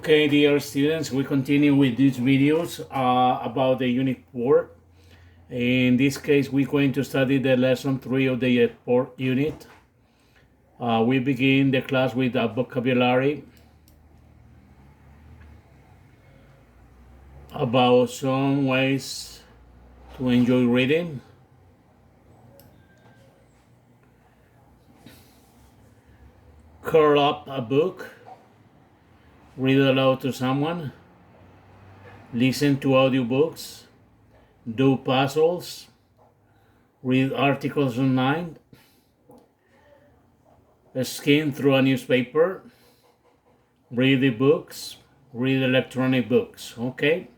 Okay, dear students, we continue with these videos about the Unit 4. In this case, we're going to study the lesson 3 of the 4th unit. We begin the class with a vocabulary about some ways to enjoy reading. Curl up a book, read aloud to someone, listen to audiobooks, do puzzles, read articles online, skim through a newspaper, read the books, read electronic books. Okay?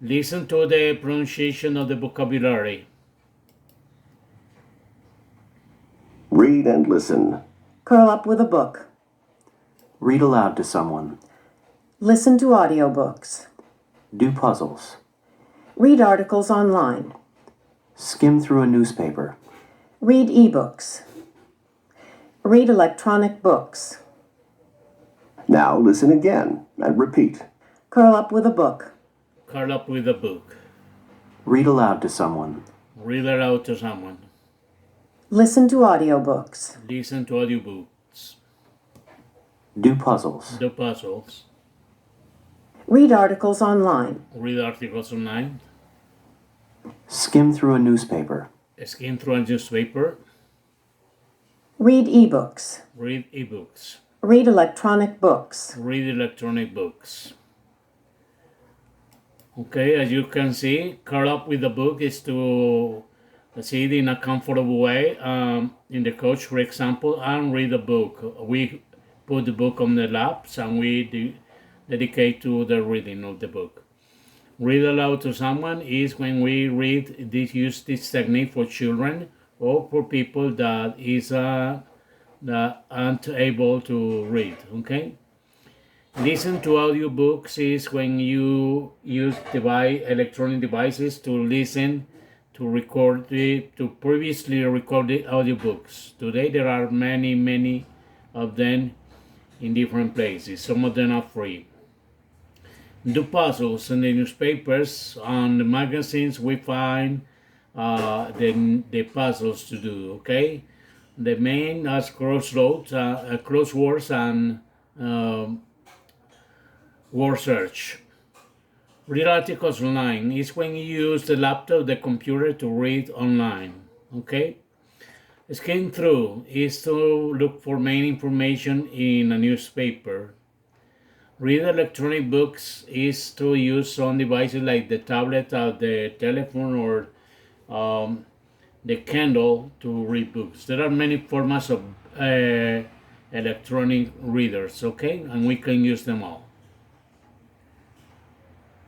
Listen to the pronunciation of the vocabulary. Read and listen. Curl up with a book. Read aloud to someone. Listen to audiobooks. Do puzzles. Read articles online. Skim through a newspaper. Read ebooks. Read electronic books. Now listen again and repeat. Curl up with a book. Curl up with a book. Read aloud to someone. Read aloud to someone. Listen to audiobooks. Listen to audiobooks. Do puzzles. Do puzzles. Read articles online. Read articles online. Skim through a newspaper. Skim through a newspaper. Read ebooks. Read ebooks. Read electronic books. Read electronic books. Okay, as you can see, curl up with the book is to sit in a comfortable way in the couch, for example, and read a book. We put the book on the laps and we dedicate to the reading of the book. Read aloud to someone is when we use this technique for children or for people that aren't able to read. Okay. Listen to audiobooks is when you use electronic devices to listen to previously recorded audiobooks. Today there are many of them in different places. Some of them are free. Do puzzles in the newspapers, on the magazines we find the puzzles to do. Okay, the main as crosswords and word search. Read articles online is when you use the laptop, the computer to read online. Okay. Skim through is to look for main information in a newspaper. Read electronic books is to use some devices like the tablet or the telephone or the Kindle to read books. There are many formats of electronic readers, okay? And we can use them all.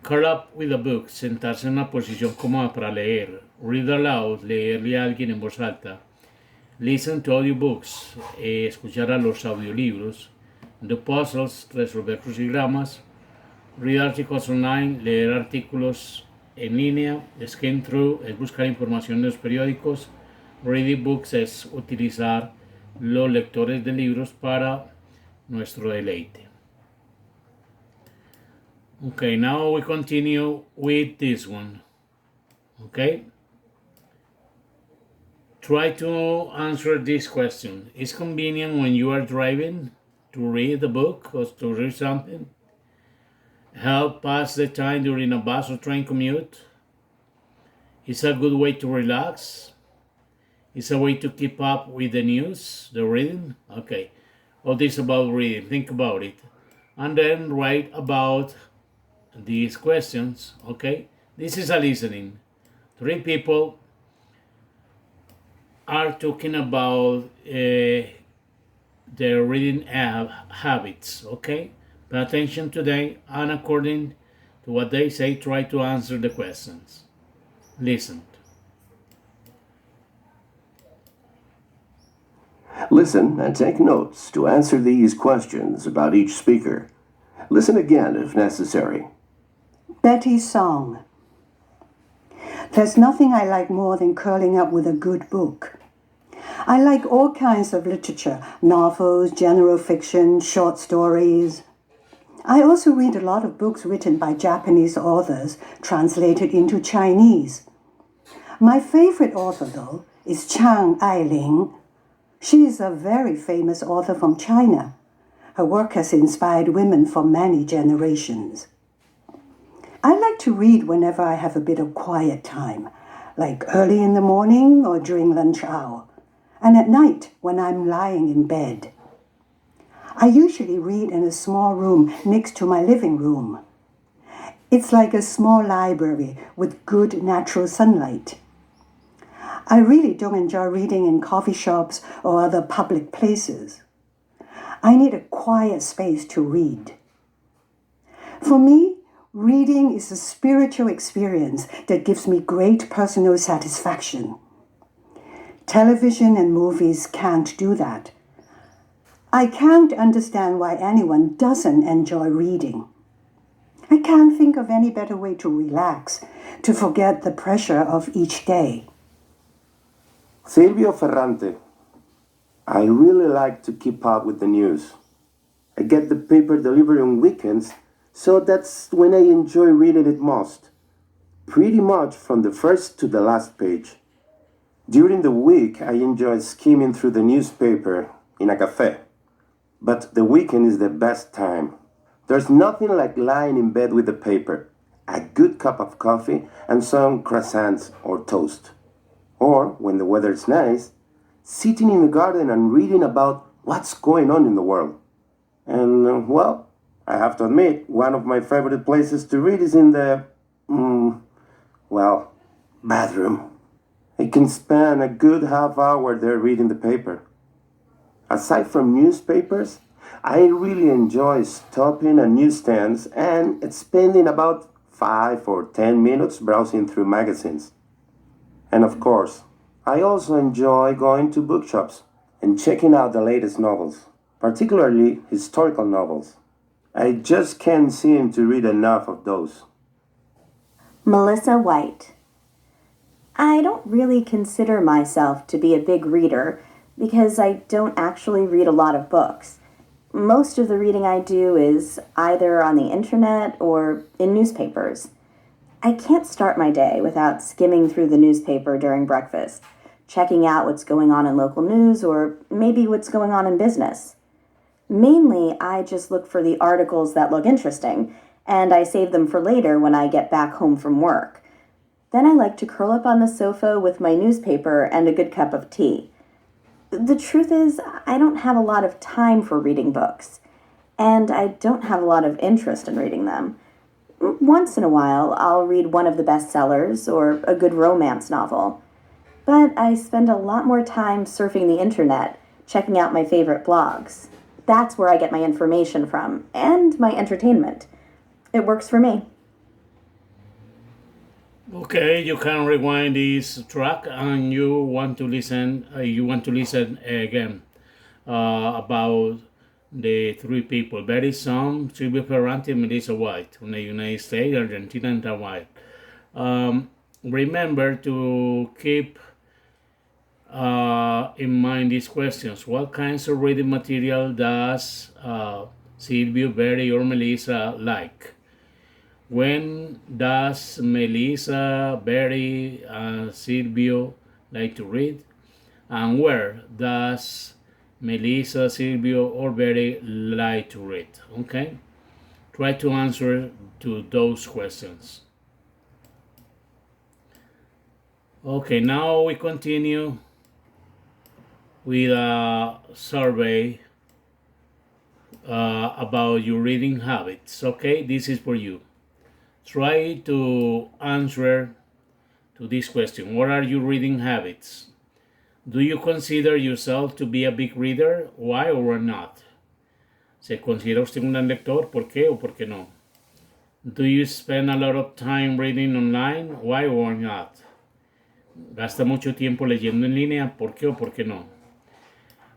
Curl up with a book, sentarse en una posición cómoda para leer. Read aloud, leerle a alguien en voz alta. Listen to audiobooks, escuchar a los audiolibros. Do puzzles, resolver crucigramas. Read articles online, leer artículos en línea. Skim through es buscar información en los periódicos. Reading books es utilizar los lectores de libros para nuestro deleite. Okay, now we continue with this one. Okay? Try to answer this question. Is convenient when you are driving to read a book or to read something? Help pass the time during a bus or train commute? Is a good way to relax? Is a way to keep up with the news, the reading? Okay, all this about reading. Think about it. And then write about these questions. Okay, this is a listening. 3 people are talking about their reading habits. Okay, pay attention today, and according to what they say, try to answer the questions. Listen. Listen and take notes to answer these questions about each speaker. Listen again if necessary. Betty's song. There's nothing I like more than curling up with a good book. I like all kinds of literature, novels, general fiction, short stories. I also read a lot of books written by Japanese authors translated into Chinese. My favorite author, though, is Chang Ailing. She is a very famous author from China. Her work has inspired women for many generations. I like to read whenever I have a bit of quiet time, like early in the morning or during lunch hour, and at night when I'm lying in bed. I usually read in a small room next to my living room. It's like a small library with good natural sunlight. I really don't enjoy reading in coffee shops or other public places. I need a quiet space to read. For me, reading is a spiritual experience that gives me great personal satisfaction. Television and movies can't do that. I can't understand why anyone doesn't enjoy reading. I can't think of any better way to relax, to forget the pressure of each day. Silvio Ferrante. I really like to keep up with the news. I get the paper delivered on weekends, so that's when I enjoy reading it most. Pretty much from the first to the last page. During the week, I enjoy skimming through the newspaper in a cafe. But the weekend is the best time. There's nothing like lying in bed with the paper, a good cup of coffee, and some croissants or toast. Or, when the weather's nice, sitting in the garden and reading about what's going on in the world. And, well, I have to admit, one of my favorite places to read is in the, bathroom. I can spend a good half hour there reading the paper. Aside from newspapers, I really enjoy stopping at newsstands and spending about 5 or 10 minutes browsing through magazines. And of course, I also enjoy going to bookshops and checking out the latest novels, particularly historical novels. I just can't seem to read enough of those. Melissa White. I don't really consider myself to be a big reader because I don't actually read a lot of books. Most of the reading I do is either on the internet or in newspapers. I can't start my day without skimming through the newspaper during breakfast, checking out what's going on in local news or maybe what's going on in business. Mainly, I just look for the articles that look interesting, and I save them for later when I get back home from work. Then I like to curl up on the sofa with my newspaper and a good cup of tea. The truth is, I don't have a lot of time for reading books, and I don't have a lot of interest in reading them. Once in a while, I'll read one of the bestsellers or a good romance novel. But I spend a lot more time surfing the internet, checking out my favorite blogs. That's where I get my information from, and my entertainment. It works for me. Okay, you can rewind this track and you want to listen again about the three people, Betty Song, Silvio Ferrante, and Melissa White from the United States, Argentina, and Hawaii. Remember to keep in mind these questions. What kinds of reading material does Silvio, Betty, or Melissa like? When does Melissa, Betty, and Silvio like to read? And where does Melissa, Silvio, or Betty like to read? Okay? Try to answer to those questions. Okay, now we continue with a survey about your reading habits. Okay, this is for you. Try to answer to this question. What are your reading habits? Do you consider yourself to be a big reader? Why or not? ¿Se considera usted un gran lector? ¿Por qué o por qué no? Do you spend a lot of time reading online? Why or not? ¿Gasta mucho tiempo leyendo en línea? ¿Por qué o por qué no?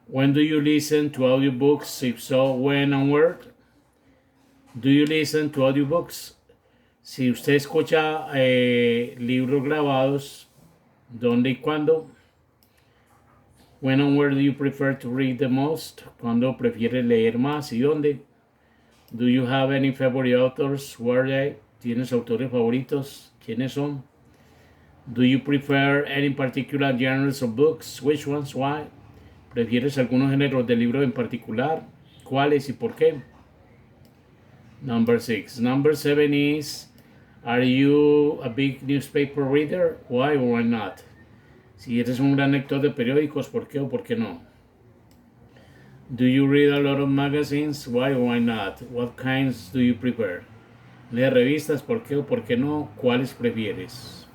When do you listen to audiobooks? If so, when and where? Do you listen to audiobooks? Si usted escucha libros grabados, ¿dónde y cuándo? When and where do you prefer to read the most? ¿Cuándo prefiere leer más y dónde? Do you have any favorite authors? Who are they? ¿Tienes autores favoritos? ¿Quiénes son? Do you prefer any particular genres of books? Which ones? Why? ¿Prefieres algunos géneros de libros en particular? ¿Cuáles y por qué? Number 6. Number 7 is, are you a big newspaper reader? Why or why not? Si eres un gran lector de periódicos, ¿por qué o por qué no? Do you read a lot of magazines? Why or why not? What kinds do you prefer? ¿Lees revistas? ¿Por qué o por qué no? ¿Cuáles prefieres?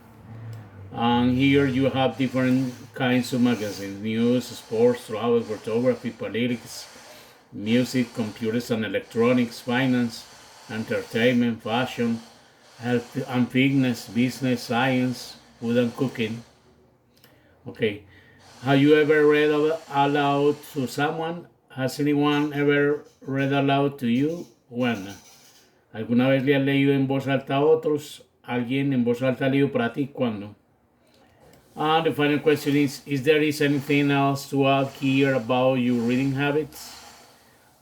And here you have different kinds of magazines: news, sports, travel, photography, politics, music, computers and electronics, finance, entertainment, fashion, health and fitness, business, science, food and cooking. Okay. Have you ever read aloud to someone? Has anyone ever read aloud to you? When? ¿Alguna vez le has leído en voz alta a otros? ¿Alguien en voz alta ha leído para ti? ¿Cuándo? And the final question is there anything else to add here about your reading habits?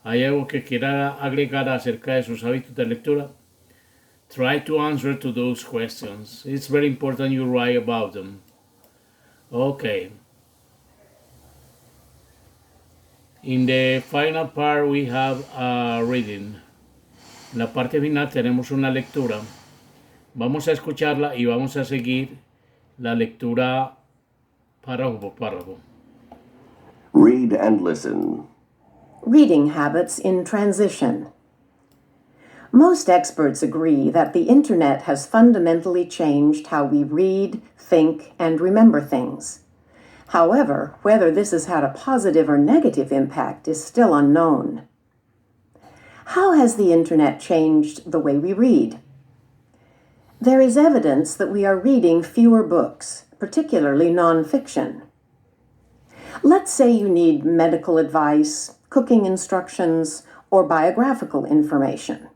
¿Hay algo que quiera agregar acerca de sus hábitos de lectura? Try to answer to those questions. It's very important you write about them. Okay. In the final part we have reading. En la parte final tenemos una lectura. Vamos a escucharla y vamos a seguir la lectura párrafo por párrafo. Read and listen. Reading habits in transition. Most experts agree that the internet has fundamentally changed how we read, think, and remember things. However, whether this has had a positive or negative impact is still unknown. How has the internet changed the way we read? There is evidence that we are reading fewer books, particularly nonfiction. Let's say you need medical advice, cooking instructions, or biographical information.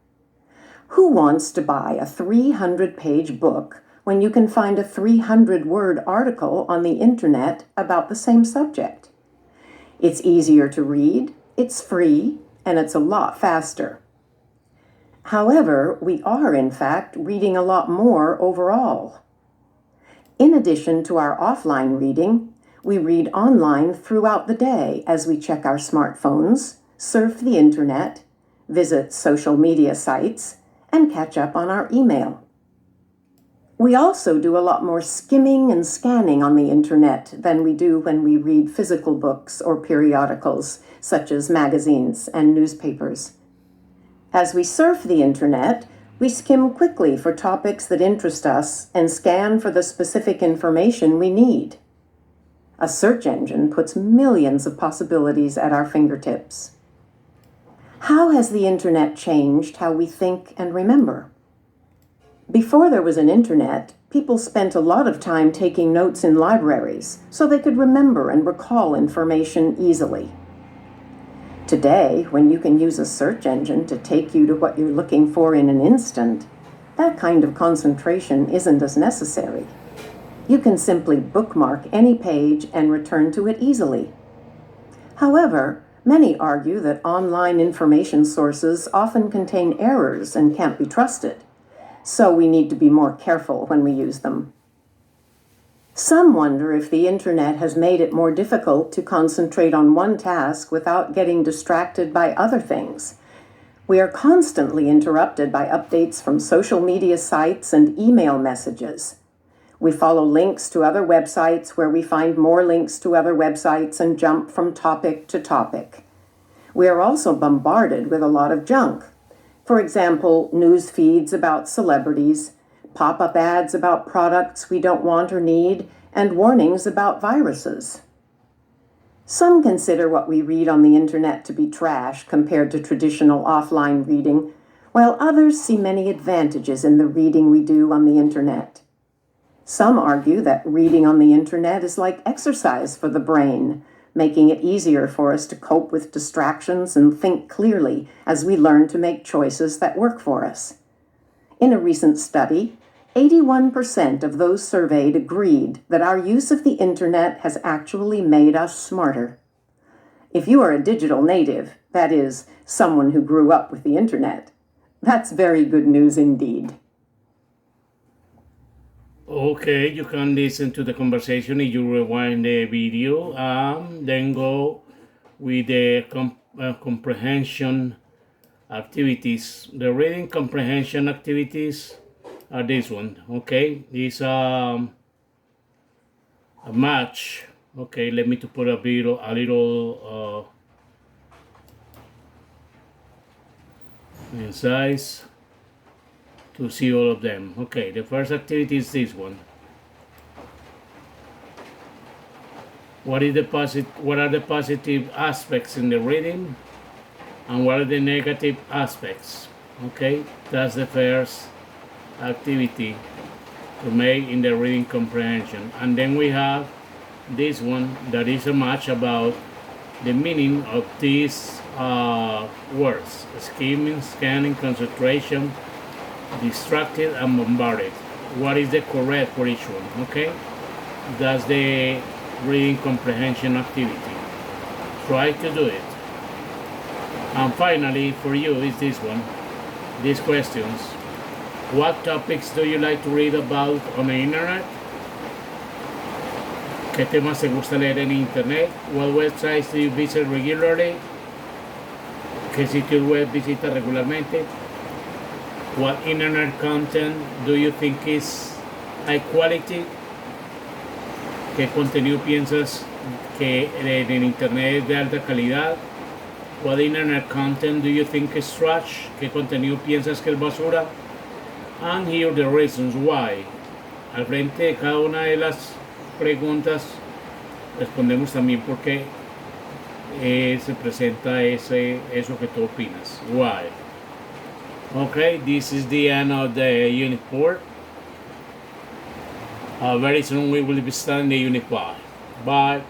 Who wants to buy a 300-page book when you can find a 300-word article on the internet about the same subject? It's easier to read, it's free, and it's a lot faster. However, we are in fact reading a lot more overall. In addition to our offline reading, we read online throughout the day as we check our smartphones, surf the internet, visit social media sites, and catch up on our email. We also do a lot more skimming and scanning on the internet than we do when we read physical books or periodicals, such as magazines and newspapers. As we surf the internet, we skim quickly for topics that interest us and scan for the specific information we need. A search engine puts millions of possibilities at our fingertips. How has the internet changed how we think and remember? Before there was an internet, people spent a lot of time taking notes in libraries so they could remember and recall information easily. Today, when you can use a search engine to take you to what you're looking for in an instant, that kind of concentration isn't as necessary. You can simply bookmark any page and return to it easily. However, many argue that online information sources often contain errors and can't be trusted, so we need to be more careful when we use them. Some wonder if the internet has made it more difficult to concentrate on one task without getting distracted by other things. We are constantly interrupted by updates from social media sites and email messages. We follow links to other websites where we find more links to other websites and jump from topic to topic. We are also bombarded with a lot of junk. For example, news feeds about celebrities, pop-up ads about products we don't want or need, and warnings about viruses. Some consider what we read on the internet to be trash compared to traditional offline reading, while others see many advantages in the reading we do on the internet. Some argue that reading on the internet is like exercise for the brain, making it easier for us to cope with distractions and think clearly as we learn to make choices that work for us. In a recent study, 81% of those surveyed agreed that our use of the internet has actually made us smarter. If you are a digital native, that is, someone who grew up with the internet, That's very good news indeed. Okay, you can listen to the conversation if you rewind the video. Then go with the comprehension activities. The reading comprehension activities are this one. Okay, this a match. Okay, let me to put a little in size to see all of them. Okay, the first activity is this one. What are the positive aspects in the reading, and what are the negative aspects? Okay, that's the first activity to make in the reading comprehension. And then we have this one that is a match about the meaning of these words: skimming, scanning, concentration, distracted, and bombarded. What is the correct for each one? Okay, that's the reading comprehension activity. Try to do it. And finally, for you is this one. These questions. What topics do you like to read about on the internet? ¿Qué temas te gusta leer en internet? What websites do you visit regularly? ¿Qué sitios web visitas regularmente? What internet content do you think is high quality? ¿Qué contenido piensas que en internet es de alta calidad? What internet content do you think is trash? ¿Qué contenido piensas que es basura? And here are the reasons why. Al frente de cada una de las preguntas respondemos también por qué se presenta eso que tú opinas. Why? Okay, this is the end of the Unit 4. Very soon we will be starting the Unit 5. Bye.